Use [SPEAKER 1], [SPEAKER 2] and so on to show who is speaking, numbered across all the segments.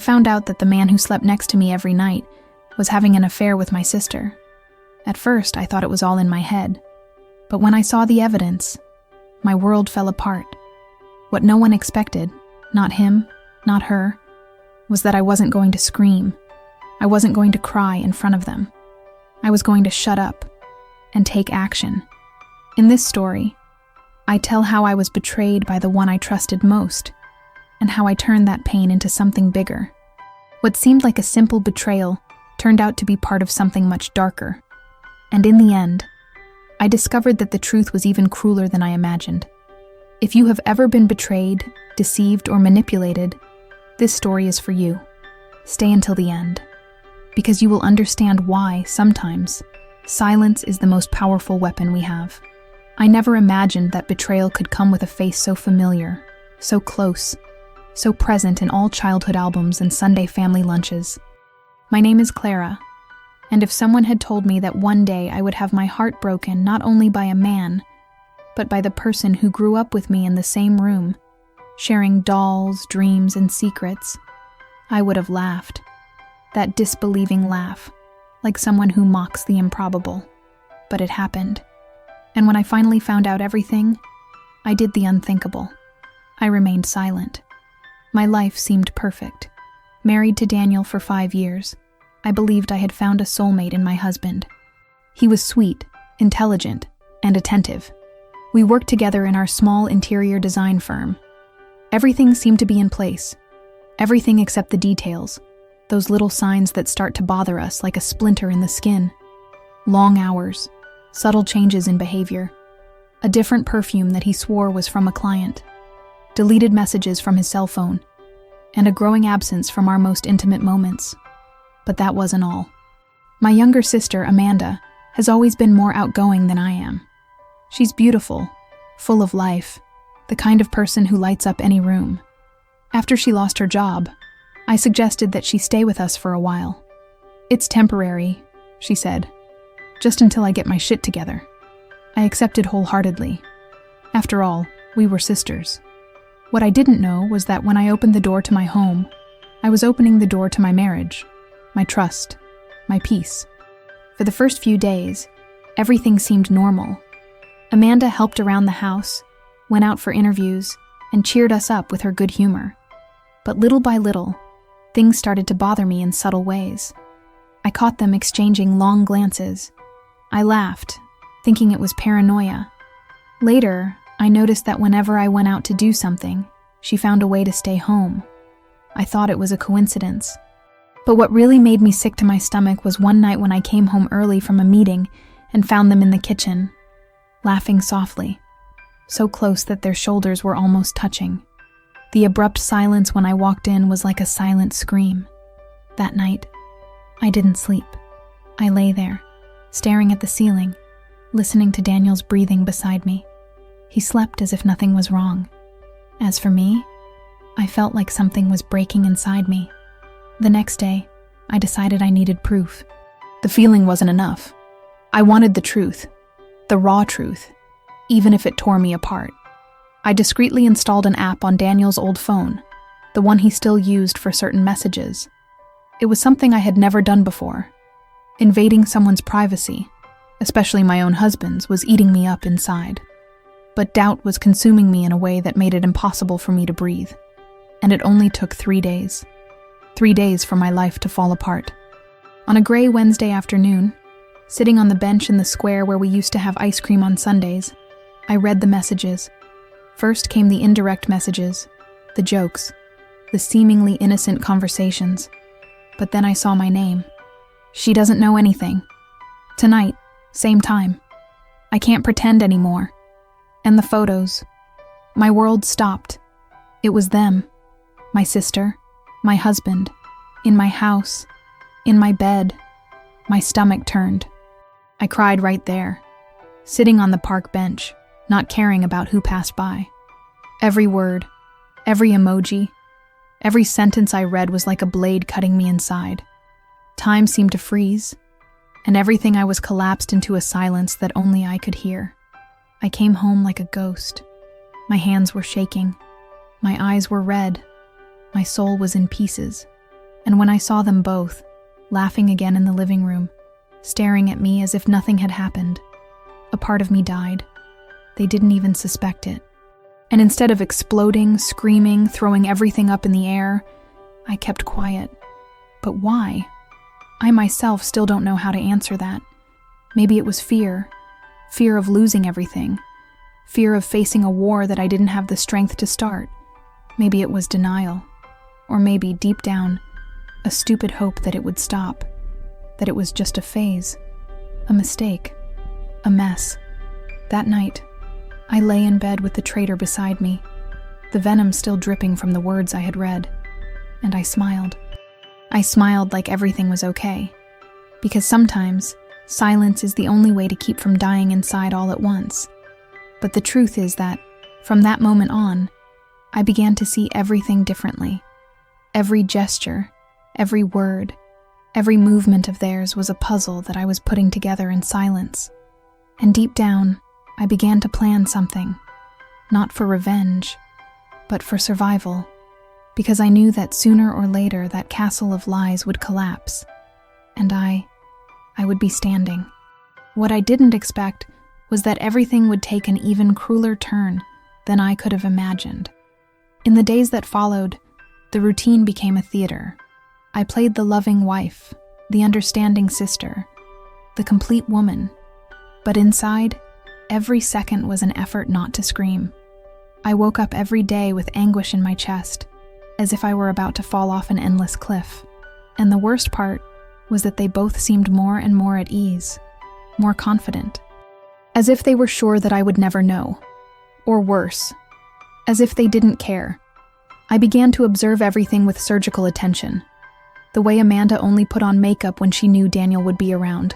[SPEAKER 1] found out that the man who slept next to me every night was having an affair with my sister. At first, I thought it was all in my head. But when I saw the evidence, my world fell apart. What no one expected, not him, not her, was that I wasn't going to scream. I wasn't going to cry in front of them. I was going to shut up and take action. In this story, I tell how I was betrayed by the one I trusted most, and how I turned that pain into something bigger. What seemed like a simple betrayal turned out to be part of something much darker. And in the end, I discovered that the truth was even crueler than I imagined. If you have ever been betrayed, deceived, or manipulated, this story is for you. Stay until the end, because you will understand why, sometimes, silence is the most powerful weapon we have. I never imagined that betrayal could come with a face so familiar, so close, so present in all childhood albums and Sunday family lunches. My name is Clara, and if someone had told me that one day I would have my heart broken not only by a man, but by the person who grew up with me in the same room, sharing dolls, dreams, and secrets, I would have laughed. That disbelieving laugh, like someone who mocks the improbable. But it happened. And when I finally found out everything, I did the unthinkable. I remained silent. My life seemed perfect. Married to Daniel for 5 years, I believed I had found a soulmate in my husband. He was sweet, intelligent, and attentive. We worked together in our small interior design firm. Everything seemed to be in place. Everything except the details, those little signs that start to bother us like a splinter in the skin. Long hours, subtle changes in behavior, a different perfume that he swore was from a client, deleted messages from his cell phone, and a growing absence from our most intimate moments. But that wasn't all. My younger sister, Amanda, has always been more outgoing than I am. She's beautiful, full of life, the kind of person who lights up any room. After she lost her job, I suggested that she stay with us for a while. "It's temporary," she said, "just until I get my shit together." I accepted wholeheartedly. After all, we were sisters. What I didn't know was that when I opened the door to my home, I was opening the door to my marriage, my trust, my peace. For the first few days, everything seemed normal. Amanda helped around the house, went out for interviews, and cheered us up with her good humor. But little by little, things started to bother me in subtle ways. I caught them exchanging long glances. I laughed, thinking it was paranoia. Later, I noticed that whenever I went out to do something, she found a way to stay home. I thought it was a coincidence. But what really made me sick to my stomach was one night when I came home early from a meeting and found them in the kitchen, laughing softly, so close that their shoulders were almost touching. The abrupt silence when I walked in was like a silent scream. That night, I didn't sleep. I lay there, staring at the ceiling, listening to Daniel's breathing beside me. He slept as if nothing was wrong. As for me, I felt like something was breaking inside me. The next day, I decided I needed proof. The feeling wasn't enough. I wanted the truth, the raw truth, even if it tore me apart. I discreetly installed an app on Daniel's old phone, the one he still used for certain messages. It was something I had never done before. Invading someone's privacy, especially my own husband's, was eating me up inside. But doubt was consuming me in a way that made it impossible for me to breathe. And it only took 3 days. 3 days for my life to fall apart. On a gray Wednesday afternoon, sitting on the bench in the square where we used to have ice cream on Sundays, I read the messages. First came the indirect messages, the jokes, the seemingly innocent conversations. But then I saw my name. "She doesn't know anything. Tonight, same time. I can't pretend anymore." And the photos. My world stopped. It was them, my sister, my husband, in my house, in my bed. My stomach turned. I cried right there, sitting on the park bench, not caring about who passed by. Every word, every emoji, every sentence I read was like a blade cutting me inside. Time seemed to freeze, and everything I was collapsed into a silence that only I could hear. I came home like a ghost. My hands were shaking. My eyes were red. My soul was in pieces. And when I saw them both, laughing again in the living room, staring at me as if nothing had happened, a part of me died. They didn't even suspect it. And instead of exploding, screaming, throwing everything up in the air, I kept quiet. But why? I myself still don't know how to answer that. Maybe it was fear. Fear of losing everything. Fear of facing a war that I didn't have the strength to start. Maybe it was denial. Or maybe, deep down, a stupid hope that it would stop. That it was just a phase. A mistake. A mess. That night, I lay in bed with the traitor beside me, the venom still dripping from the words I had read, and I smiled. I smiled like everything was okay, because sometimes silence is the only way to keep from dying inside all at once. But the truth is that, from that moment on, I began to see everything differently. Every gesture, every word, every movement of theirs was a puzzle that I was putting together in silence. And deep down, I began to plan something, not for revenge, but for survival, because I knew that sooner or later that castle of lies would collapse, and I would be standing. What I didn't expect was that everything would take an even crueler turn than I could have imagined. In the days that followed, the routine became a theater. I played the loving wife, the understanding sister, the complete woman, but inside, every second was an effort not to scream. I woke up every day with anguish in my chest, as if I were about to fall off an endless cliff. And the worst part was that they both seemed more and more at ease, more confident, as if they were sure that I would never know. Or worse, as if they didn't care. I began to observe everything with surgical attention. The way Amanda only put on makeup when she knew Daniel would be around.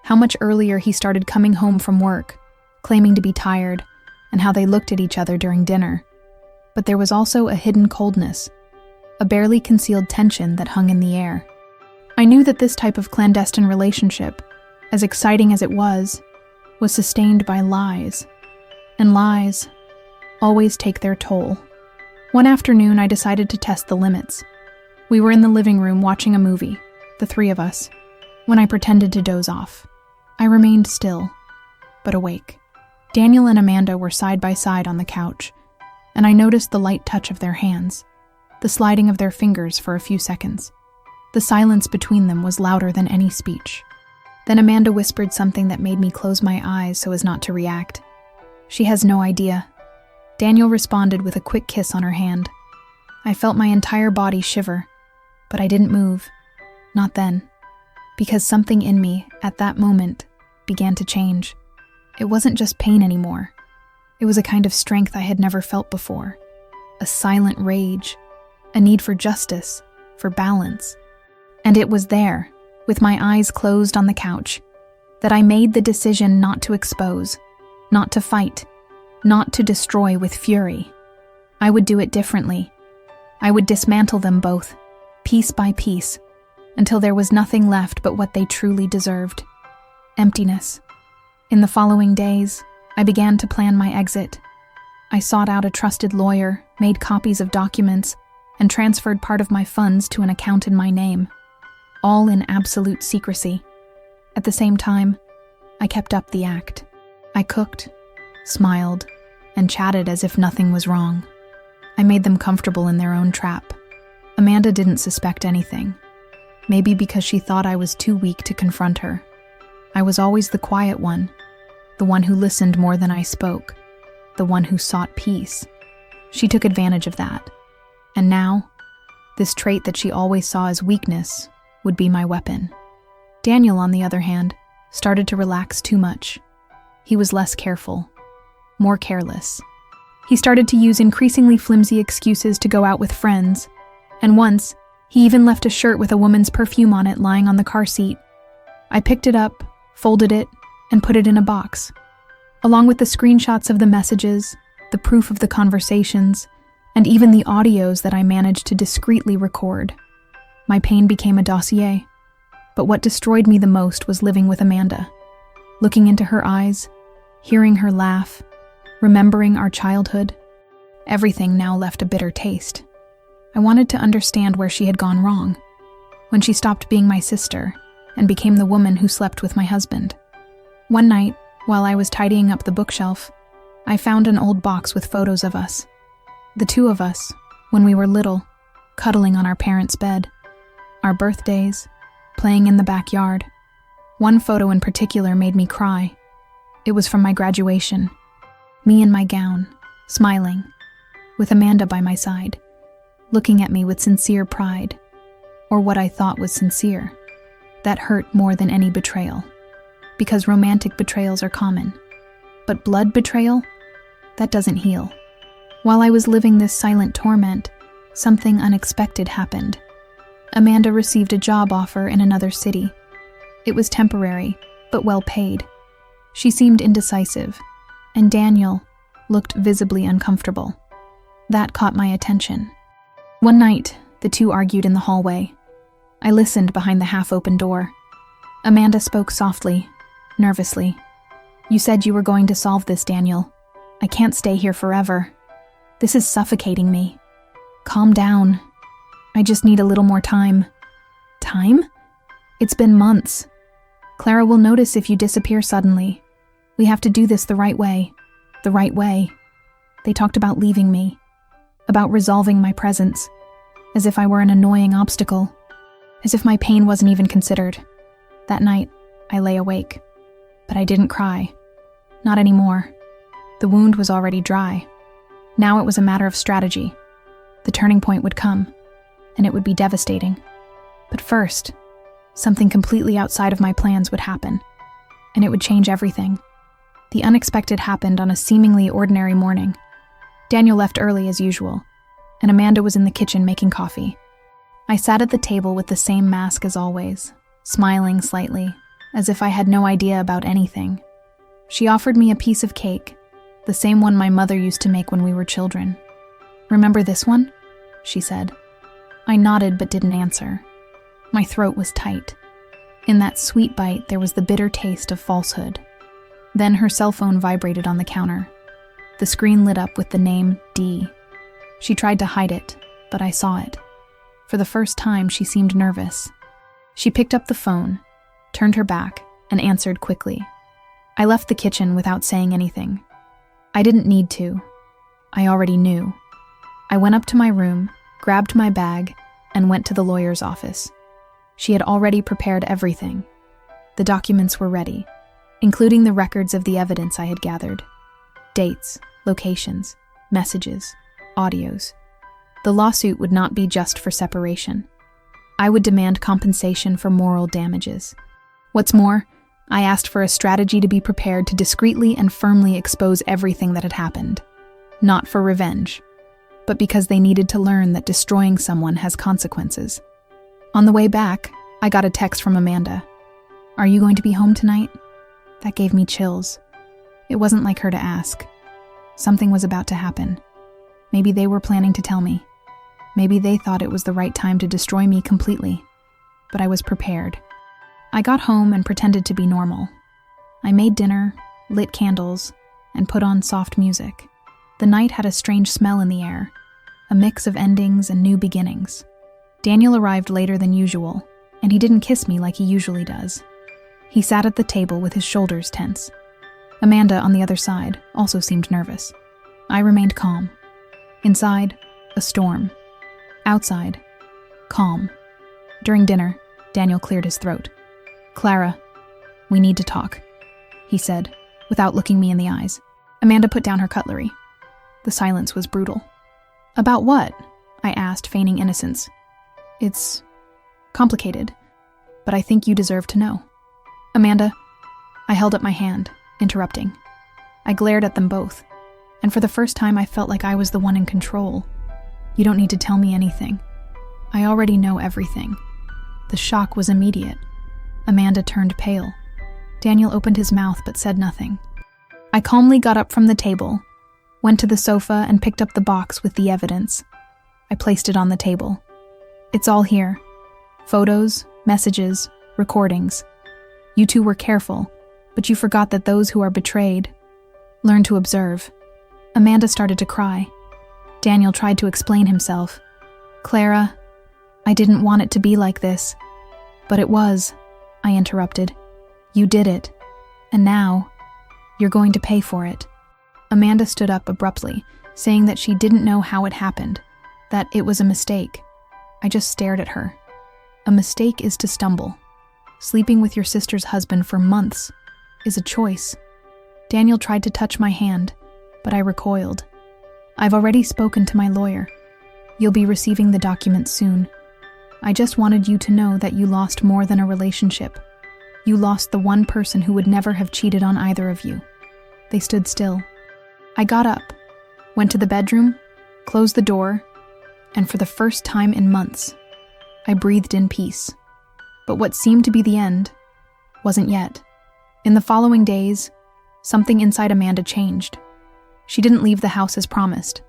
[SPEAKER 1] How much earlier he started coming home from work, claiming to be tired, and how they looked at each other during dinner. But there was also a hidden coldness, a barely concealed tension that hung in the air. I knew that this type of clandestine relationship, as exciting as it was sustained by lies. And lies always take their toll. One afternoon, I decided to test the limits. We were in the living room watching a movie, the three of us, when I pretended to doze off. I remained still, but awake. Daniel and Amanda were side by side on the couch, and I noticed the light touch of their hands, the sliding of their fingers for a few seconds. The silence between them was louder than any speech. Then Amanda whispered something that made me close my eyes so as not to react. She has no idea. Daniel responded with a quick kiss on her hand. I felt my entire body shiver, but I didn't move. Not then. Because something in me, at that moment, began to change. It wasn't just pain anymore. It was a kind of strength I had never felt before. A silent rage. A need for justice, for balance. And it was there, with my eyes closed on the couch, that I made the decision not to expose, not to fight, not to destroy with fury. I would do it differently. I would dismantle them both, piece by piece, until there was nothing left but what they truly deserved. Emptiness. In the following days, I began to plan my exit. I sought out a trusted lawyer, made copies of documents, and transferred part of my funds to an account in my name, all in absolute secrecy. At the same time, I kept up the act. I cooked, smiled, and chatted as if nothing was wrong. I made them comfortable in their own trap. Amanda didn't suspect anything. Maybe because she thought I was too weak to confront her. I was always the quiet one, the one who listened more than I spoke, the one who sought peace. She took advantage of that. And now, this trait that she always saw as weakness would be my weapon. Daniel, on the other hand, started to relax too much. He was less careful, more careless. He started to use increasingly flimsy excuses to go out with friends, and once, he even left a shirt with a woman's perfume on it lying on the car seat. I picked it up, folded it, and put it in a box, along with the screenshots of the messages, the proof of the conversations, and even the audios that I managed to discreetly record. My pain became a dossier, but what destroyed me the most was living with Amanda, looking into her eyes, hearing her laugh, remembering our childhood. Everything now left a bitter taste. I wanted to understand where she had gone wrong, when she stopped being my sister and became the woman who slept with my husband. One night, while I was tidying up the bookshelf, I found an old box with photos of us. The two of us, when we were little, cuddling on our parents' bed. Our birthdays, playing in the backyard. One photo in particular made me cry. It was from my graduation. Me in my gown, smiling, with Amanda by my side, looking at me with sincere pride, or what I thought was sincere. That hurt more than any betrayal, because romantic betrayals are common. But blood betrayal? That doesn't heal. While I was living this silent torment, something unexpected happened. Amanda received a job offer in another city. It was temporary, but well paid. She seemed indecisive, and Daniel looked visibly uncomfortable. That caught my attention. One night, the two argued in the hallway. I listened behind the half-open door. Amanda spoke softly, nervously. "You said you were going to solve this, Daniel. I can't stay here forever. This is suffocating me. Calm down. I just need a little more time." "Time? It's been months. Clara will notice if you disappear suddenly. We have to do this the right way. The right way." They talked about leaving me, about resolving my presence, as if I were an annoying obstacle, as if my pain wasn't even considered. That night, I lay awake, but I didn't cry. Not anymore. The wound was already dry. Now it was a matter of strategy. The turning point would come, and it would be devastating. But first, something completely outside of my plans would happen, and it would change everything. The unexpected happened on a seemingly ordinary morning. Daniel left early as usual, and Amanda was in the kitchen making coffee. I sat at the table with the same mask as always, smiling slightly, as if I had no idea about anything. She offered me a piece of cake, the same one my mother used to make when we were children. "Remember this one?" she said. I nodded but didn't answer. My throat was tight. In that sweet bite, there was the bitter taste of falsehood. Then her cell phone vibrated on the counter. The screen lit up with the name D. She tried to hide it, but I saw it. For the first time, she seemed nervous. She picked up the phone, turned her back, and answered quickly. I left the kitchen without saying anything. I didn't need to. I already knew. I went up to my room, grabbed my bag, and went to the lawyer's office. She had already prepared everything. The documents were ready, including the records of the evidence I had gathered. Dates, locations, messages, audios. The lawsuit would not be just for separation. I would demand compensation for moral damages. What's more, I asked for a strategy to be prepared to discreetly and firmly expose everything that had happened. Not for revenge, but because they needed to learn that destroying someone has consequences. On the way back, I got a text from Amanda. "Are you going to be home tonight?" That gave me chills. It wasn't like her to ask. Something was about to happen. Maybe they were planning to tell me. Maybe they thought it was the right time to destroy me completely. But I was prepared. I got home and pretended to be normal. I made dinner, lit candles, and put on soft music. The night had a strange smell in the air, a mix of endings and new beginnings. Daniel arrived later than usual, and he didn't kiss me like he usually does. He sat at the table with his shoulders tense. Amanda, on the other side, also seemed nervous. I remained calm. Inside, a storm. Outside, calm. During dinner, Daniel cleared his throat. "Clara, we need to talk," he said, without looking me in the eyes. Amanda put down her cutlery. The silence was brutal. "About what?" I asked, feigning innocence. "It's complicated, but I think you deserve to know." "Amanda," I held up my hand, interrupting. I glared at them both, and for the first time I felt like I was the one in control. "You don't need to tell me anything. I already know everything." The shock was immediate. Amanda turned pale. Daniel opened his mouth but said nothing. I calmly got up from the table, went to the sofa and picked up the box with the evidence. I placed it on the table. "It's all here. Photos, messages, recordings. You two were careful, but you forgot that those who are betrayed learn to observe." Amanda started to cry. Daniel tried to explain himself. "Clara, I I didn't want it to be like this. But it was, I interrupted. You did it. And now, you're going to pay for it. Amanda stood up abruptly, saying that she didn't know how it happened, that it was a mistake. I just stared at her. A mistake is to stumble. Sleeping with your sister's husband for months is a choice. Daniel tried to touch my hand, but I recoiled. I've already spoken to my lawyer. You'll be receiving the documents soon. I just wanted you to know that you lost more than a relationship. You lost the one person who would never have cheated on either of you. They stood still. I got up, went to the bedroom, closed the door, and for the first time in months, I breathed in peace. But what seemed to be the end wasn't yet. In the following days, something inside Amanda changed. She didn't leave the house as promised.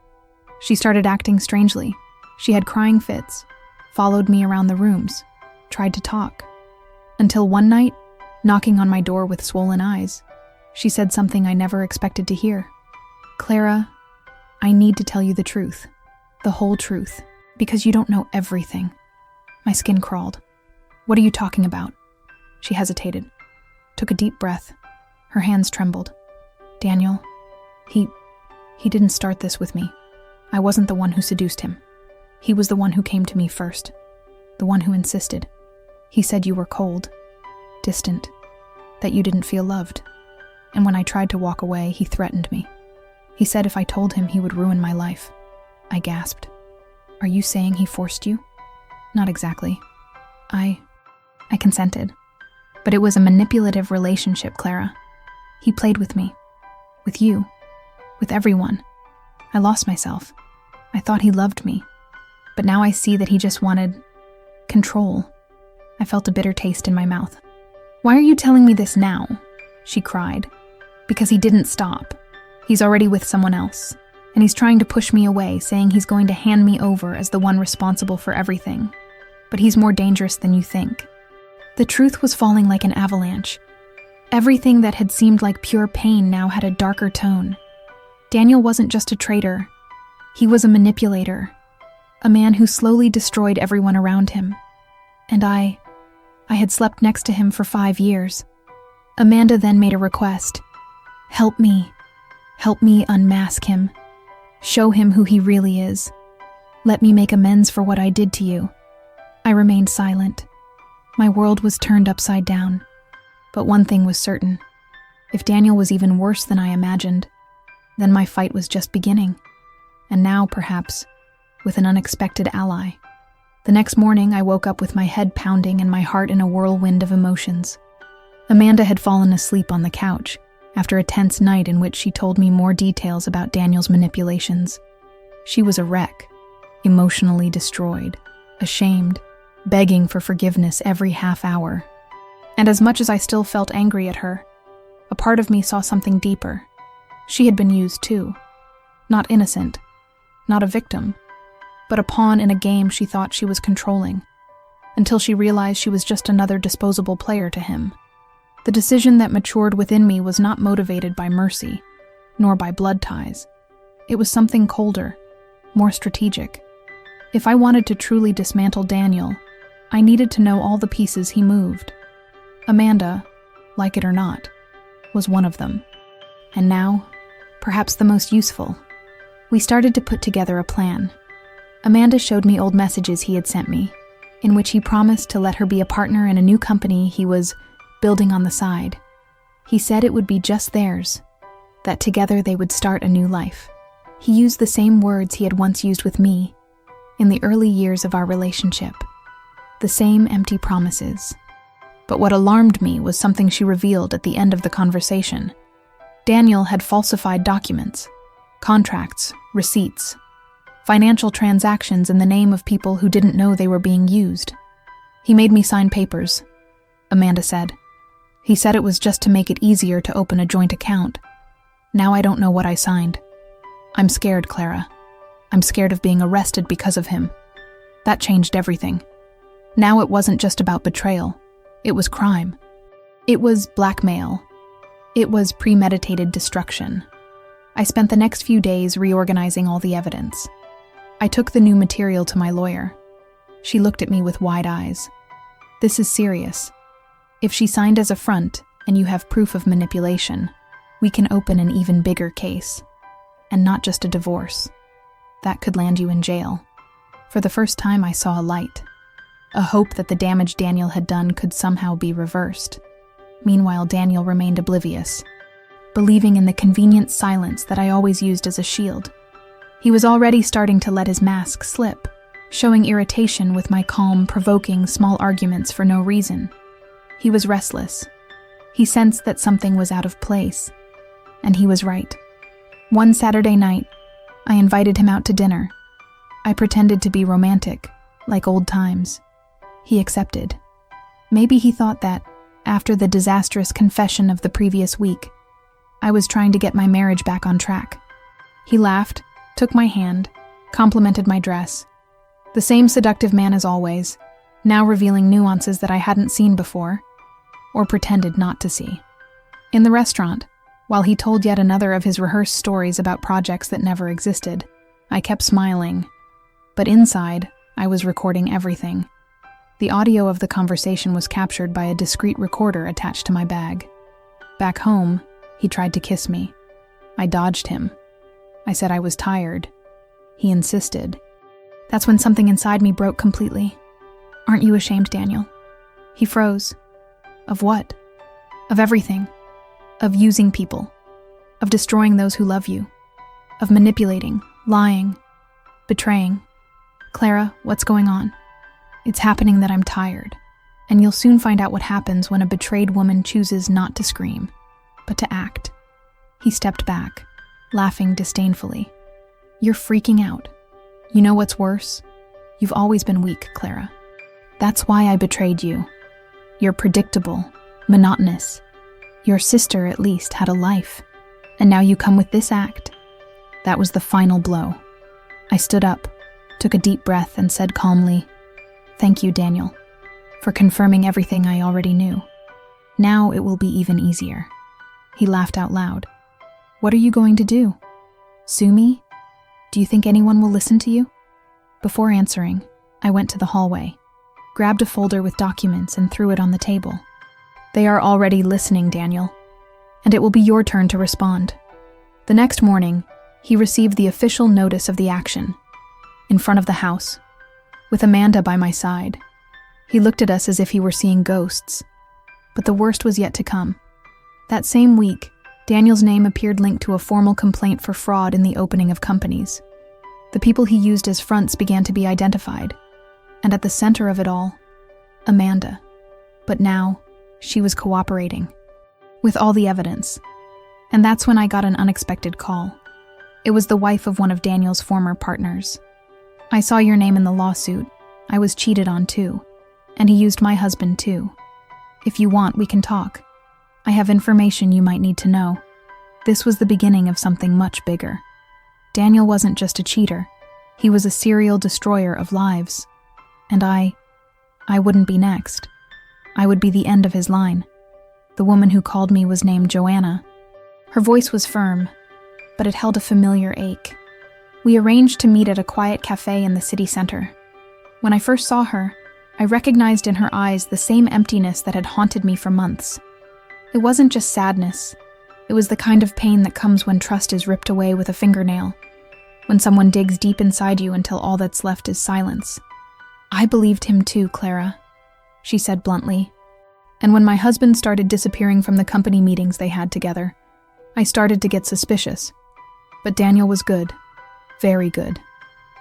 [SPEAKER 1] She started acting strangely. She had crying fits, followed me around the rooms, tried to talk. Until one night, knocking on my door with swollen eyes, she said something I never expected to hear. Clara, I need to tell you the truth, the whole truth, because you don't know everything. My skin crawled. What are you talking about? She hesitated, took a deep breath. Her hands trembled. Daniel, he didn't start this with me. I wasn't the one who seduced him. He was the one who came to me first, the one who insisted. He said you were cold, distant, that you didn't feel loved. And when I tried to walk away, he threatened me. He said if I told him, he would ruin my life. I gasped. Are you saying he forced you? Not exactly. I consented. But it was a manipulative relationship, Clara. He played with me. With you. With everyone. I lost myself. I thought he loved me. But now I see that he just wanted control. I felt a bitter taste in my mouth. Why are you telling me this now? She cried. Because he didn't stop. He's already with someone else. And he's trying to push me away, saying he's going to hand me over as the one responsible for everything. But he's more dangerous than you think. The truth was falling like an avalanche. Everything that had seemed like pure pain now had a darker tone. Daniel wasn't just a traitor. He was a manipulator. A man who slowly destroyed everyone around him. And I had slept next to him for 5 years. Amanda then made a request. Help me. Help me unmask him. Show him who he really is. Let me make amends for what I did to you. I remained silent. My world was turned upside down. But one thing was certain. If Daniel was even worse than I imagined, then my fight was just beginning. And now, perhaps, with an unexpected ally. The next morning, I woke up with my head pounding and my heart in a whirlwind of emotions. Amanda had fallen asleep on the couch after a tense night in which she told me more details about Daniel's manipulations. She was a wreck, emotionally destroyed, ashamed, begging for forgiveness every half hour. And as much as I still felt angry at her, a part of me saw something deeper. She had been used too. Not innocent, not a victim, but a pawn in a game she thought she was controlling, until she realized she was just another disposable player to him. The decision that matured within me was not motivated by mercy, nor by blood ties. It was something colder, more strategic. If I wanted to truly dismantle Daniel, I needed to know all the pieces he moved. Amanda, like it or not, was one of them. And now, perhaps the most useful. We started to put together a plan. Amanda showed me old messages he had sent me, in which he promised to let her be a partner in a new company he was building on the side. He said it would be just theirs, that together they would start a new life. He used the same words he had once used with me in the early years of our relationship. The same empty promises. But what alarmed me was something she revealed at the end of the conversation. Daniel had falsified documents, contracts, receipts, financial transactions in the name of people who didn't know they were being used. He made me sign papers, Amanda said. He said it was just to make it easier to open a joint account. Now I don't know what I signed. I'm scared, Clara. I'm scared of being arrested because of him. That changed everything. Now it wasn't just about betrayal. It was crime. It was blackmail. It was premeditated destruction. I spent the next few days reorganizing all the evidence. I took the new material to my lawyer. She looked at me with wide eyes. This is serious. If she signed as a front and you have proof of manipulation, we can open an even bigger case. And not just a divorce. That could land you in jail. For the first time, I saw a light. A hope that the damage Daniel had done could somehow be reversed. Meanwhile, Daniel remained oblivious, believing in the convenient silence that I always used as a shield. He was already starting to let his mask slip, showing irritation with my calm, provoking small arguments for no reason. He was restless. He sensed that something was out of place. And he was right. One Saturday night, I invited him out to dinner. I pretended to be romantic, like old times. He accepted. Maybe he thought that, after the disastrous confession of the previous week, I was trying to get my marriage back on track. He laughed, took my hand, complimented my dress. The same seductive man as always, now revealing nuances that I hadn't seen before, or pretended not to see. In the restaurant, while he told yet another of his rehearsed stories about projects that never existed, I kept smiling. But inside, I was recording everything. The audio of the conversation was captured by a discreet recorder attached to my bag. Back home, he tried to kiss me. I dodged him. I said I was tired. He insisted. That's when something inside me broke completely. Aren't you ashamed, Daniel? He froze. Of what? Of everything. Of using people. Of destroying those who love you. Of manipulating, lying, betraying. Clara, what's going on? It's happening that I'm tired, and you'll soon find out what happens when a betrayed woman chooses not to scream, but to act. He stepped back, laughing disdainfully. You're freaking out. You know what's worse? You've always been weak, Clara. That's why I betrayed you. You're predictable, monotonous. Your sister, at least, had a life, and now you come with this act. That was the final blow. I stood up, took a deep breath, and said calmly, "Thank you, Daniel, for confirming everything I already knew. Now it will be even easier." He laughed out loud. "What are you going to do? Sue me? Do you think anyone will listen to you?" Before answering, I went to the hallway, grabbed a folder with documents and threw it on the table. "They are already listening, Daniel, and it will be your turn to respond." The next morning, he received the official notice of the action, in front of the house, with Amanda by my side. He looked at us as if he were seeing ghosts. But the worst was yet to come. That same week, Daniel's name appeared linked to a formal complaint for fraud in the opening of companies. The people he used as fronts began to be identified, and at the center of it all, Amanda. But now, she was cooperating, with all the evidence. And that's when I got an unexpected call. It was the wife of one of Daniel's former partners. "I saw your name in the lawsuit. I was cheated on too. And he used my husband too. If you want, we can talk. I have information you might need to know." This was the beginning of something much bigger. Daniel wasn't just a cheater. He was a serial destroyer of lives. And I wouldn't be next. I would be the end of his line. The woman who called me was named Joanna. Her voice was firm, but it held a familiar ache. We arranged to meet at a quiet cafe in the city center. When I first saw her, I recognized in her eyes the same emptiness that had haunted me for months. It wasn't just sadness. It was the kind of pain that comes when trust is ripped away with a fingernail, when someone digs deep inside you until all that's left is silence. "I believed him too, Clara," she said bluntly. And when my husband started disappearing from the company meetings they had together, I started to get suspicious. But Daniel was good. Very good.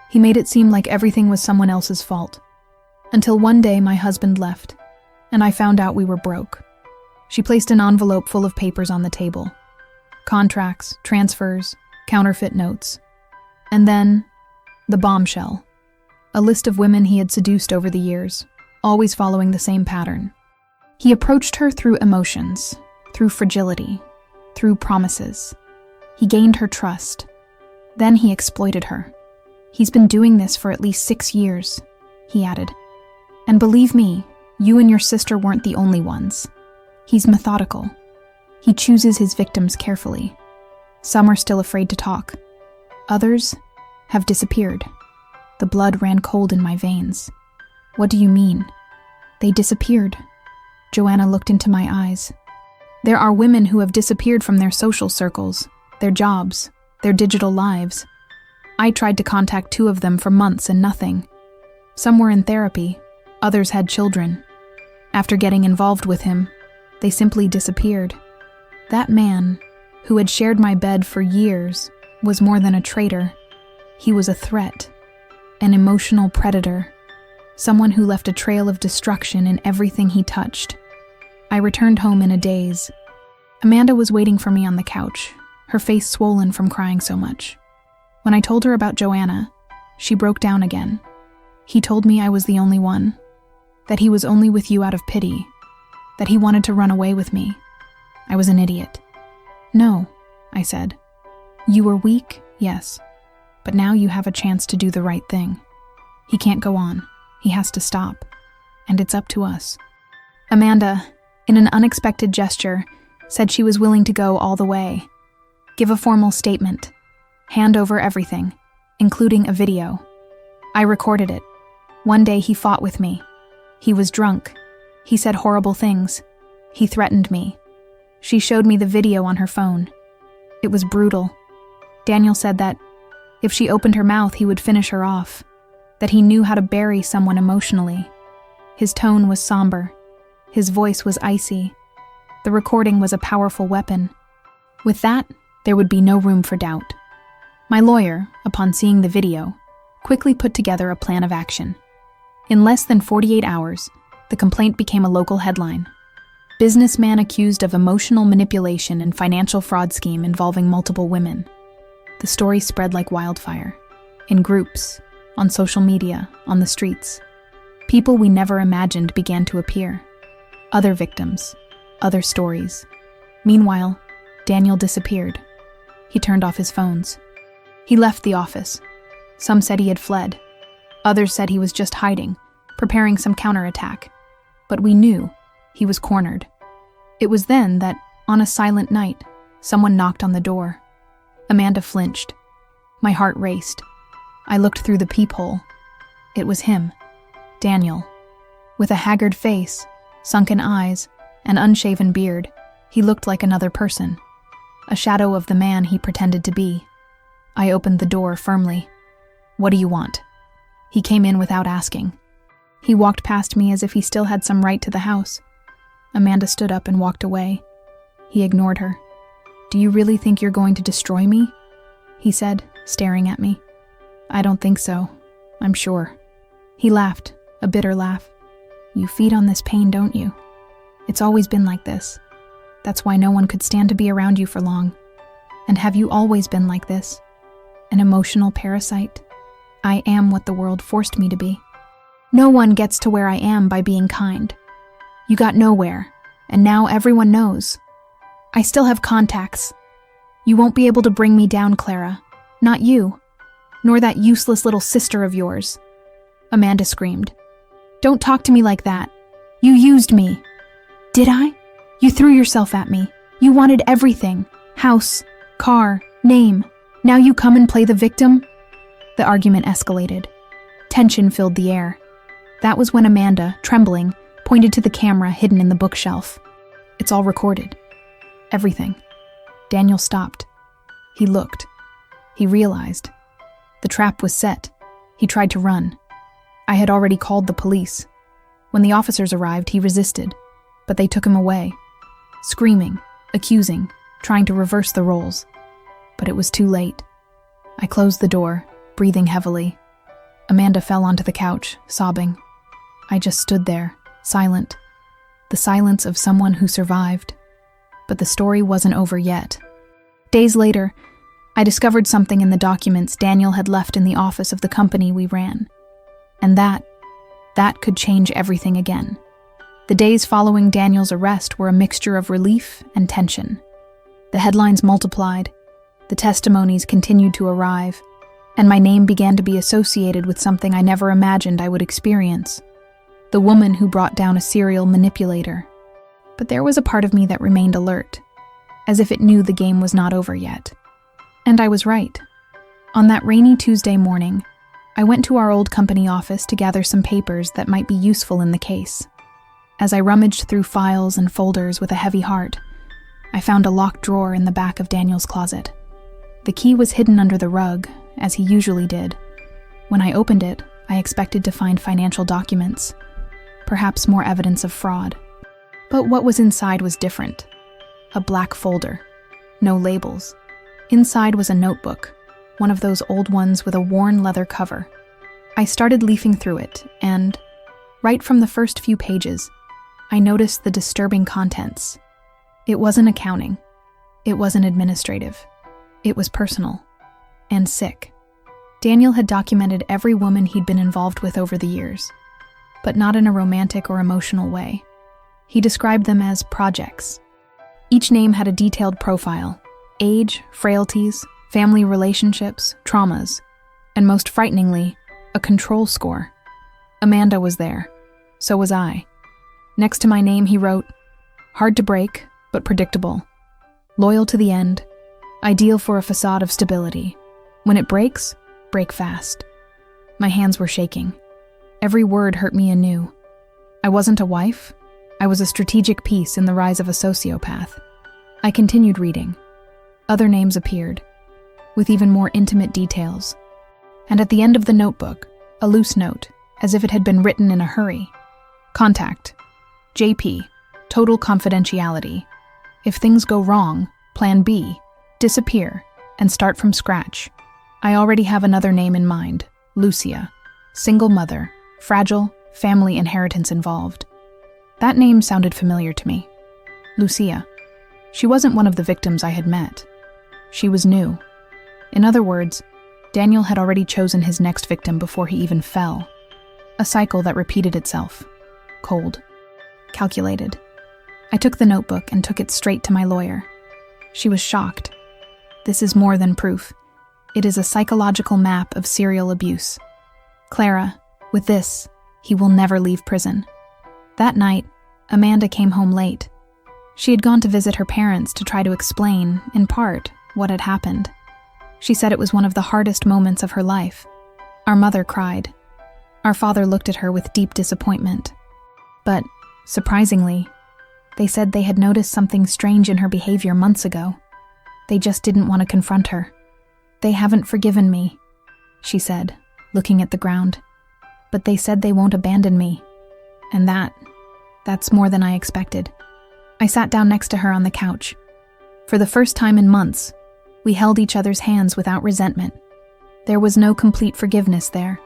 [SPEAKER 1] He made it seem like everything was someone else's fault. Until one day my husband left, and I found out we were broke. She placed an envelope full of papers on the table. Contracts, transfers, counterfeit notes. And then, the bombshell. A list of women he had seduced over the years, always following the same pattern. He approached her through emotions, through fragility, through promises. He gained her trust. Then he exploited her. "He's been doing this for at least 6 years, he added. "And believe me, you and your sister weren't the only ones. He's methodical. He chooses his victims carefully. Some are still afraid to talk. Others have disappeared. The blood ran cold in my veins. What do you mean? They disappeared. Joanna looked into my eyes. There are women who have disappeared from their social circles, their jobs, their digital lives. I tried to contact 2 of them for months and nothing. Some were in therapy, others had children. After getting involved with him, they simply disappeared. That man, who had shared my bed for years, was more than a traitor. He was a threat, an emotional predator, someone who left a trail of destruction in everything he touched. I returned home in a daze. Amanda was waiting for me on the couch, her face swollen from crying so much. When I told her about Joanna, she broke down again. He told me I was the only one, that he was only with you out of pity, that he wanted to run away with me. I was an idiot. No, I said. You were weak, yes, but now you have a chance to do the right thing. He can't go on. He has to stop, and it's up to us. Amanda, in an unexpected gesture, said she was willing to go all the way. Give a formal statement. Hand over everything, including a video. I recorded it. One day he fought with me. He was drunk. He said horrible things. He threatened me. She showed me the video on her phone. It was brutal. Daniel said that if she opened her mouth, he would finish her off, that he knew how to bury someone emotionally. His tone was somber. His voice was icy. The recording was a powerful weapon. With that, there would be no room for doubt. My lawyer, upon seeing the video, quickly put together a plan of action. In less than 48 hours, the complaint became a local headline. Businessman accused of emotional manipulation and financial fraud scheme involving multiple women. The story spread like wildfire. In groups, on social media, on the streets. People we never imagined began to appear. Other victims, other stories. Meanwhile, Daniel disappeared. He turned off his phones. He left the office. Some said he had fled. Others said he was just hiding, preparing some counterattack. But we knew he was cornered. It was then that, on a silent night, someone knocked on the door. Amanda flinched. My heart raced. I looked through the peephole. It was him, Daniel. With a haggard face, sunken eyes, and unshaven beard, he looked like another person, a shadow of the man he pretended to be. I opened the door firmly. What do you want? He came in without asking. He walked past me as if he still had some right to the house. Amanda stood up and walked away. He ignored her. Do you really think you're going to destroy me? He said, staring at me. I don't think so. I'm sure. He laughed, a bitter laugh. You feed on this pain, don't you? It's always been like this. That's why no one could stand to be around you for long. And have you always been like this? An emotional parasite? I am what the world forced me to be. No one gets to where I am by being kind. You got nowhere, and now everyone knows. I still have contacts. You won't be able to bring me down, Clara. Not you. Nor that useless little sister of yours. Amanda screamed. Don't talk to me like that. You used me. Did I? You threw yourself at me. You wanted everything. House, car, name. Now you come and play the victim? The argument escalated. Tension filled the air. That was when Amanda, trembling, pointed to the camera hidden in the bookshelf. It's all recorded. Everything. Daniel stopped. He looked. He realized. The trap was set. He tried to run. I had already called the police. When the officers arrived, he resisted, but they took him away, screaming, accusing, trying to reverse the roles. But it was too late. I closed the door, breathing heavily. Amanda fell onto the couch, sobbing. I just stood there, silent. The silence of someone who survived. But the story wasn't over yet. Days later, I discovered something in the documents Daniel had left in the office of the company we ran. And that could change everything again. The days following Daniel's arrest were a mixture of relief and tension. The headlines multiplied, the testimonies continued to arrive, and my name began to be associated with something I never imagined I would experience. The woman who brought down a serial manipulator. But there was a part of me that remained alert, as if it knew the game was not over yet. And I was right. On that rainy Tuesday morning, I went to our old company office to gather some papers that might be useful in the case. As I rummaged through files and folders with a heavy heart, I found a locked drawer in the back of Daniel's closet. The key was hidden under the rug, as he usually did. When I opened it, I expected to find financial documents, perhaps more evidence of fraud. But what was inside was different. A black folder. No labels. Inside was a notebook, one of those old ones with a worn leather cover. I started leafing through it, and, right from the first few pages, I noticed the disturbing contents. It wasn't accounting. It wasn't administrative. It was personal. And sick. Daniel had documented every woman he'd been involved with over the years, but not in a romantic or emotional way. He described them as projects. Each name had a detailed profile: age, frailties, family relationships, traumas, and most frighteningly, a control score. Amanda was there. So was I. Next to my name, he wrote, "Hard to break, but predictable. Loyal to the end. Ideal for a facade of stability. When it breaks, break fast." My hands were shaking. Every word hurt me anew. I wasn't a wife. I was a strategic piece in the rise of a sociopath. I continued reading. Other names appeared, with even more intimate details. And at the end of the notebook, a loose note, as if it had been written in a hurry. Contact. JP. Total confidentiality. If things go wrong, plan B. Disappear and start from scratch. I already have another name in mind. Lucia. Single mother. Fragile. Family inheritance involved. That name sounded familiar to me. Lucia. She wasn't one of the victims I had met. She was new. In other words, Daniel had already chosen his next victim before he even fell. A cycle that repeated itself. Cold. Calculated. I took the notebook and took it straight to my lawyer. She was shocked. This is more than proof. It is a psychological map of serial abuse. Clara, with this, he will never leave prison. That night, Amanda came home late. She had gone to visit her parents to try to explain, in part, what had happened. She said it was one of the hardest moments of her life. Our mother cried. Our father looked at her with deep disappointment. But, surprisingly, they said they had noticed something strange in her behavior months ago. They just didn't want to confront her. "They haven't forgiven me," she said, looking at the ground. "But they said they won't abandon me. And that's more than I expected." I sat down next to her on the couch. For the first time in months, we held each other's hands without resentment. There was no complete forgiveness there,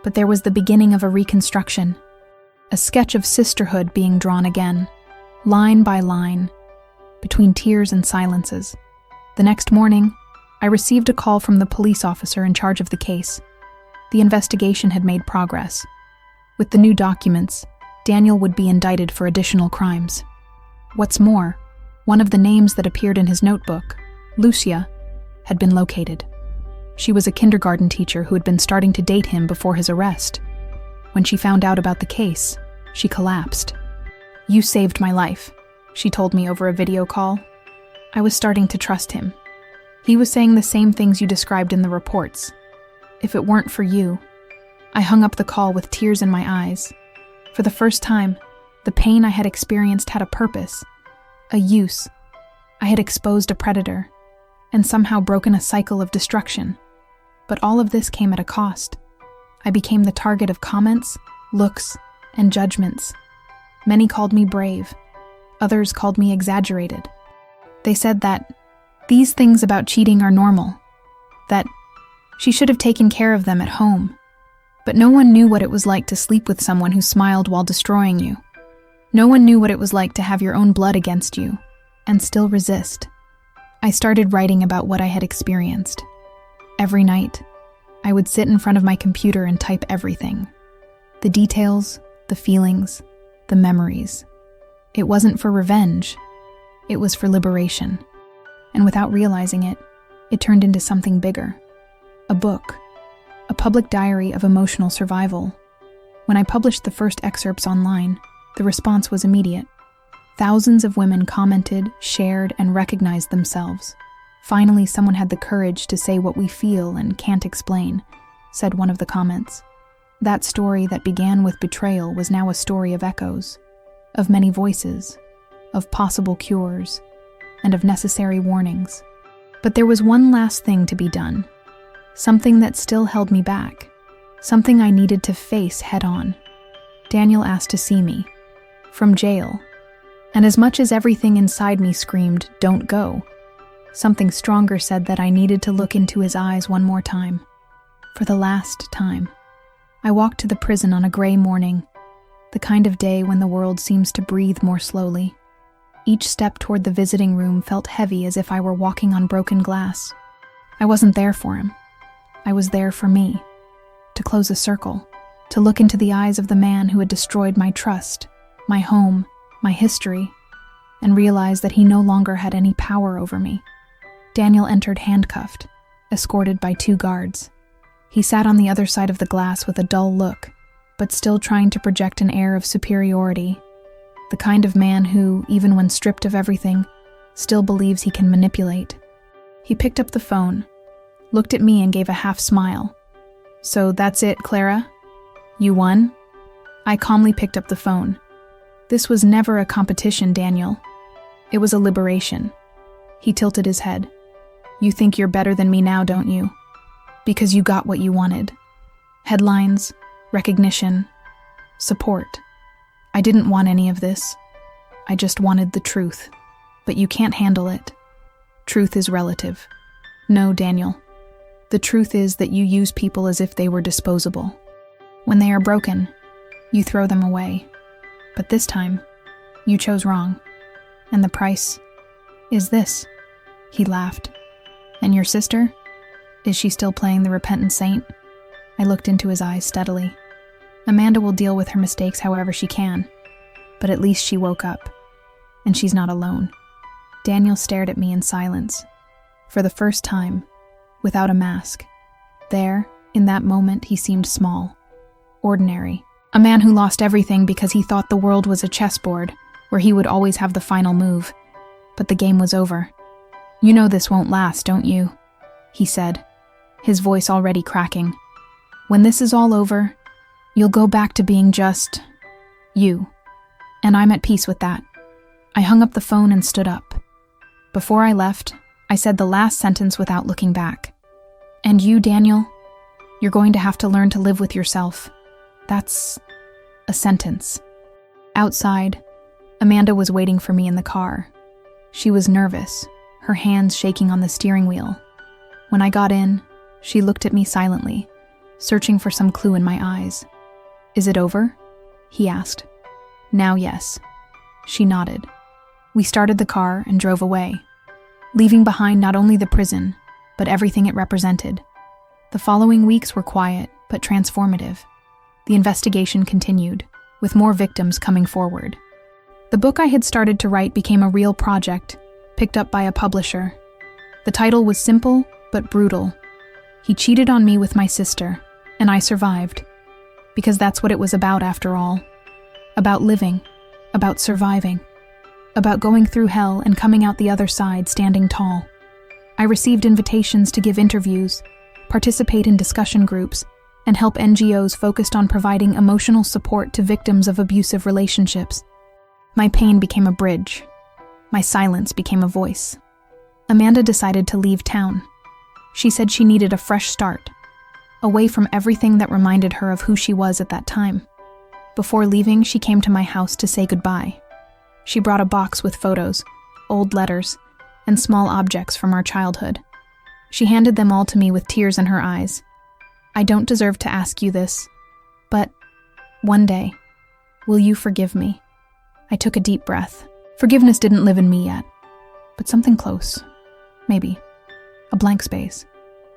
[SPEAKER 1] but there was the beginning of a reconstruction, a sketch of sisterhood being drawn again, line by line, between tears and silences. The next morning, I received a call from the police officer in charge of the case. The investigation had made progress. With the new documents, Daniel would be indicted for additional crimes. What's more, one of the names that appeared in his notebook, Lucia, had been located. She was a kindergarten teacher who had been starting to date him before his arrest. When she found out about the case, she collapsed. "You saved my life," she told me over a video call. I was starting to trust him. He was saying the same things you described in the reports. If it weren't for you. I hung up the call with tears in my eyes. For the first time, the pain I had experienced had a purpose, a use. I had exposed a predator, and somehow broken a cycle of destruction. But all of this came at a cost. I became the target of comments, looks, and judgments. Many called me brave. Others called me exaggerated. They said that these things about cheating are normal, that she should have taken care of them at home. But no one knew what it was like to sleep with someone who smiled while destroying you. No one knew what it was like to have your own blood against you, and still resist. I started writing about what I had experienced. Every night, I would sit in front of my computer and type everything. The details, the feelings, the memories. It wasn't for revenge. It was for liberation. And without realizing it, it turned into something bigger. A book. A public diary of emotional survival. When I published the first excerpts online, the response was immediate. Thousands of women commented, shared, and recognized themselves. Finally, someone had the courage to say what we feel and can't explain, said one of the comments. That story that began with betrayal was now a story of echoes, of many voices, of possible cures, and of necessary warnings. But there was one last thing to be done, something that still held me back, something I needed to face head-on. Daniel asked to see me, from jail, and as much as everything inside me screamed, "Don't go," something stronger said that I needed to look into his eyes one more time. For the last time. I walked to the prison on a gray morning, the kind of day when the world seems to breathe more slowly. Each step toward the visiting room felt heavy, as if I were walking on broken glass. I wasn't there for him. I was there for me, to close a circle, to look into the eyes of the man who had destroyed my trust, my home, my history, and realize that he no longer had any power over me. Daniel entered handcuffed, escorted by 2 guards. He sat on the other side of the glass with a dull look, but still trying to project an air of superiority, the kind of man who, even when stripped of everything, still believes he can manipulate. He picked up the phone, looked at me and gave a half smile. "So that's it, Clara? You won?" I calmly picked up the phone. "This was never a competition, Daniel. It was a liberation." He tilted his head. "You think you're better than me now, don't you? Because you got what you wanted. Headlines, recognition, support. I didn't want any of this. I just wanted the truth. But you can't handle it. Truth is relative. No, Daniel. The truth is that you use people as if they were disposable. When they are broken, you throw them away. But this time, you chose wrong. And the price is this." He laughed. "And your sister? Is she still playing the repentant saint?" I looked into his eyes steadily. "Amanda will deal with her mistakes however she can. But at least she woke up. And she's not alone." Daniel stared at me in silence. For the first time, without a mask. There, in that moment, he seemed small. Ordinary. A man who lost everything because he thought the world was a chessboard, where he would always have the final move. But the game was over. "You know this won't last, don't you?" he said, his voice already cracking. "When this is all over, you'll go back to being just you. And I'm at peace with that." I hung up the phone and stood up. Before I left, I said the last sentence without looking back. "And you, Daniel, you're going to have to learn to live with yourself. That's a sentence." Outside, Amanda was waiting for me in the car. She was nervous, her hands shaking on the steering wheel. When I got in, she looked at me silently, searching for some clue in my eyes. "Is it over?" he asked. "Now, yes." She nodded. We started the car and drove away, leaving behind not only the prison, but everything it represented. The following weeks were quiet, but transformative. The investigation continued, with more victims coming forward. The book I had started to write became a real project, picked up by a publisher. The title was simple, but brutal. He cheated on me with my sister, and I survived. Because that's what it was about after all. About living, about surviving, about going through hell and coming out the other side standing tall. I received invitations to give interviews, participate in discussion groups, and help NGOs focused on providing emotional support to victims of abusive relationships. My pain became a bridge. My silence became a voice. Amanda decided to leave town. She said she needed a fresh start, away from everything that reminded her of who she was at that time. Before leaving, she came to my house to say goodbye. She brought a box with photos, old letters, and small objects from our childhood. She handed them all to me with tears in her eyes. "I don't deserve to ask you this, but one day, will you forgive me?" I took a deep breath. Forgiveness didn't live in me yet, but something close. Maybe. A blank space.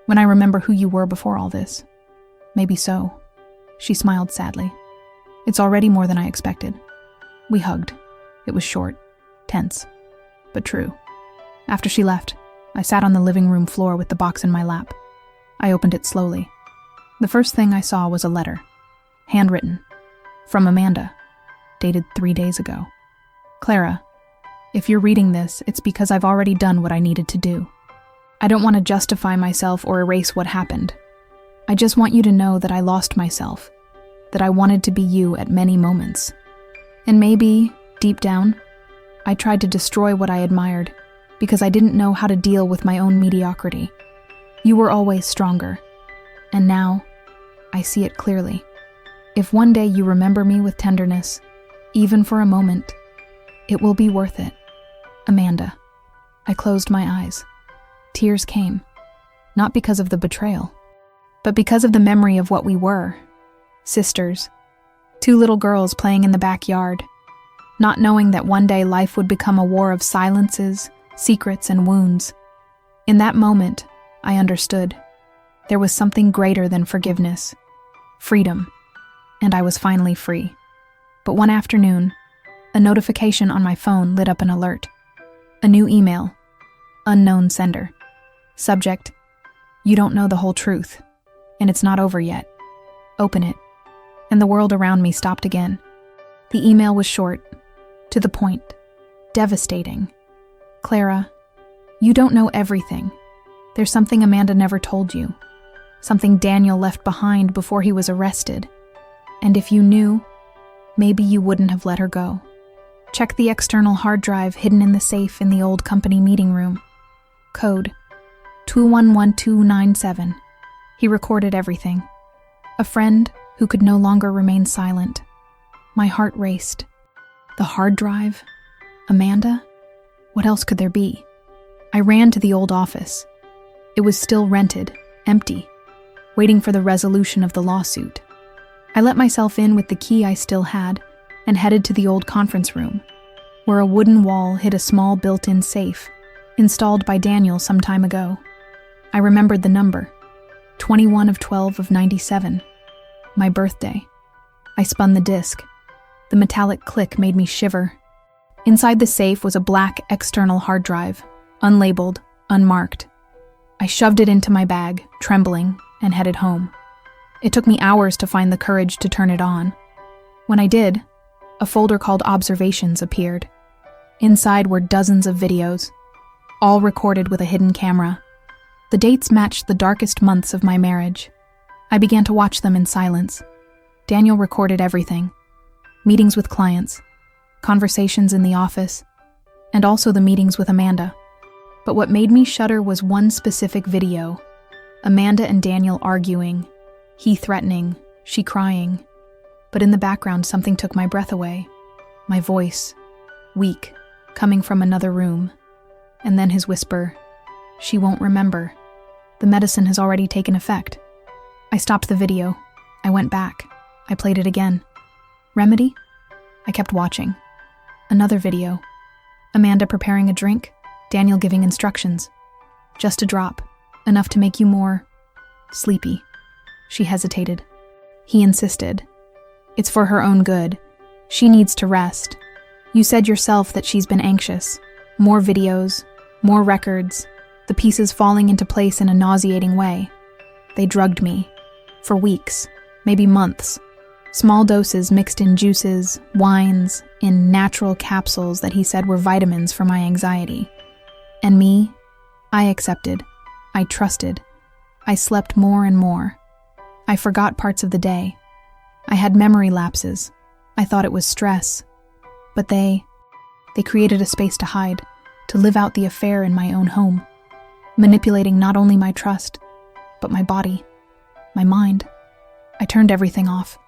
[SPEAKER 1] When I remember who you were before all this. Maybe so. She smiled sadly. "It's already more than I expected." We hugged. It was short, tense, but true. After she left, I sat on the living room floor with the box in my lap. I opened it slowly. The first thing I saw was a letter, handwritten, from Amanda, dated 3 days ago. "Clara, if you're reading this, it's because I've already done what I needed to do. I don't want to justify myself or erase what happened. I just want you to know that I lost myself, that I wanted to be you at many moments. And maybe, deep down, I tried to destroy what I admired because I didn't know how to deal with my own mediocrity. You were always stronger, and now I see it clearly. If one day you remember me with tenderness, even for a moment, it will be worth it. Amanda. I closed my eyes. Tears came, not because of the betrayal, but because of the memory of what we were. Sisters, 2 little girls playing in the backyard, not knowing that one day life would become a war of silences, secrets, and wounds. In that moment, I understood. There was something greater than forgiveness, freedom, and I was finally free. But one afternoon, a notification on my phone lit up an alert. A new email. Unknown sender. Subject: you don't know the whole truth, and it's not over yet. Open it. And the world around me stopped again. The email was short, to the point, devastating. Clara, you don't know everything. There's something Amanda never told you. Something Daniel left behind before he was arrested. And if you knew, maybe you wouldn't have let her go. Check the external hard drive hidden in the safe in the old company meeting room. Code 211297. He recorded everything. A friend who could no longer remain silent. My heart raced. The hard drive? Amanda? What else could there be? I ran to the old office. It was still rented, empty, waiting for the resolution of the lawsuit. I let myself in with the key I still had and headed to the old conference room, where a wooden wall hid a small built-in safe, installed by Daniel some time ago. I remembered the number, 21 of 12 of 97, my birthday. I spun the disc. The metallic click made me shiver. Inside the safe was a black external hard drive, unlabeled, unmarked. I shoved it into my bag, trembling, and headed home. It took me hours to find the courage to turn it on. When I did, a folder called Observations appeared. Inside were dozens of videos, all recorded with a hidden camera. The dates matched the darkest months of my marriage. I began to watch them in silence. Daniel recorded everything. Meetings with clients, conversations in the office, and also the meetings with Amanda. But what made me shudder was one specific video. Amanda and Daniel arguing, he threatening, she crying. But in the background, something took my breath away. My voice, weak, coming from another room. And then his whisper, she won't remember. The medicine has already taken effect. I stopped the video. I went back. I played it again. Remedy? I kept watching. Another video. Amanda preparing a drink, Daniel giving instructions. Just a drop, enough to make you more sleepy. She hesitated. He insisted. It's for her own good. She needs to rest. You said yourself that she's been anxious. More videos, more records, the pieces falling into place in a nauseating way. They drugged me. For weeks, maybe months. Small doses mixed in juices, wines, in natural capsules that he said were vitamins for my anxiety. And me, I accepted. I trusted. I slept more and more. I forgot parts of the day. I had memory lapses. I thought it was stress. But they created a space to hide, to live out the affair in my own home, manipulating not only my trust, but my body, my mind. I turned everything off.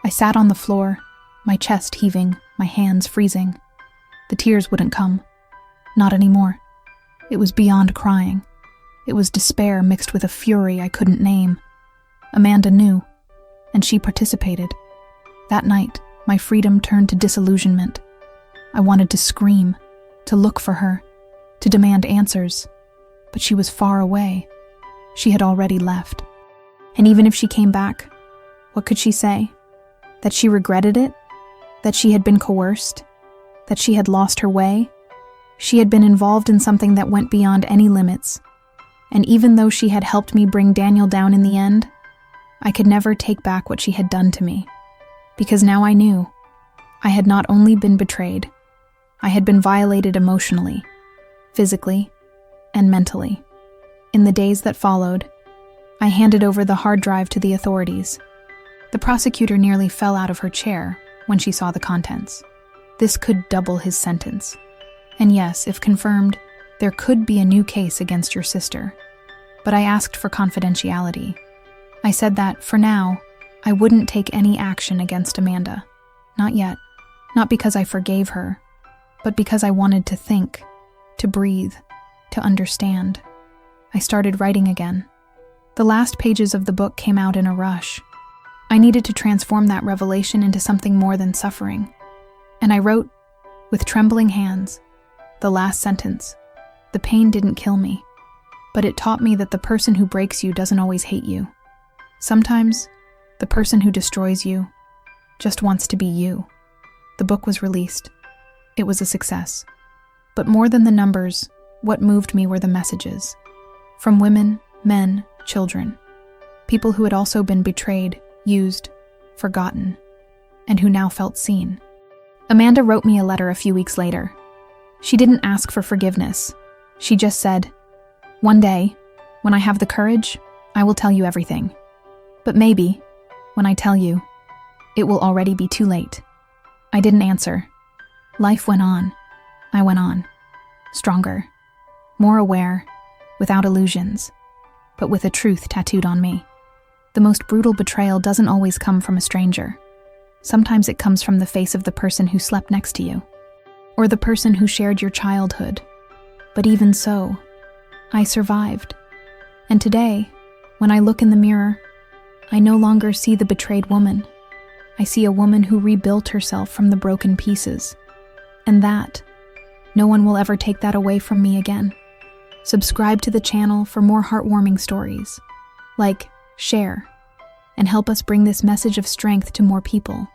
[SPEAKER 1] I sat on the floor, my chest heaving, my hands freezing. The tears wouldn't come. Not anymore. It was beyond crying. It was despair mixed with a fury I couldn't name. Amanda knew, and she participated. That night, my freedom turned to disillusionment. I wanted to scream, to look for her, to demand answers. But she was far away. She had already left. And even if she came back, what could she say? That she regretted it? That she had been coerced? That she had lost her way? She had been involved in something that went beyond any limits. And even though she had helped me bring Daniel down in the end, I could never take back what she had done to me. Because now I knew. I had not only been betrayed, I had been violated emotionally, physically, and mentally. In the days that followed, I handed over the hard drive to the authorities. The prosecutor nearly fell out of her chair when she saw the contents. This could double his sentence. And yes, if confirmed, there could be a new case against your sister. But I asked for confidentiality. I said that, for now, I wouldn't take any action against Amanda. Not yet. Not because I forgave her, but because I wanted to think, to breathe, to understand. I started writing again. The last pages of the book came out in a rush. I needed to transform that revelation into something more than suffering. And I wrote, with trembling hands, the last sentence. The pain didn't kill me, but it taught me that the person who breaks you doesn't always hate you. Sometimes, the person who destroys you just wants to be you. The book was released. It was a success. But more than the numbers, what moved me were the messages. From women, men, children. People who had also been betrayed, used, forgotten, and who now felt seen. Amanda wrote me a letter a few weeks later. She didn't ask for forgiveness. She just said, "One day, when I have the courage, I will tell you everything. But maybe, when I tell you, it will already be too late." I didn't answer. Life went on. I went on. Stronger. More aware. Without illusions. But with a truth tattooed on me. The most brutal betrayal doesn't always come from a stranger. Sometimes it comes from the face of the person who slept next to you. Or the person who shared your childhood. But even so, I survived. And today, when I look in the mirror, I no longer see the betrayed woman. I see a woman who rebuilt herself from the broken pieces. And that, no one will ever take that away from me again. Subscribe to the channel for more heartwarming stories. Like, share, and help us bring this message of strength to more people.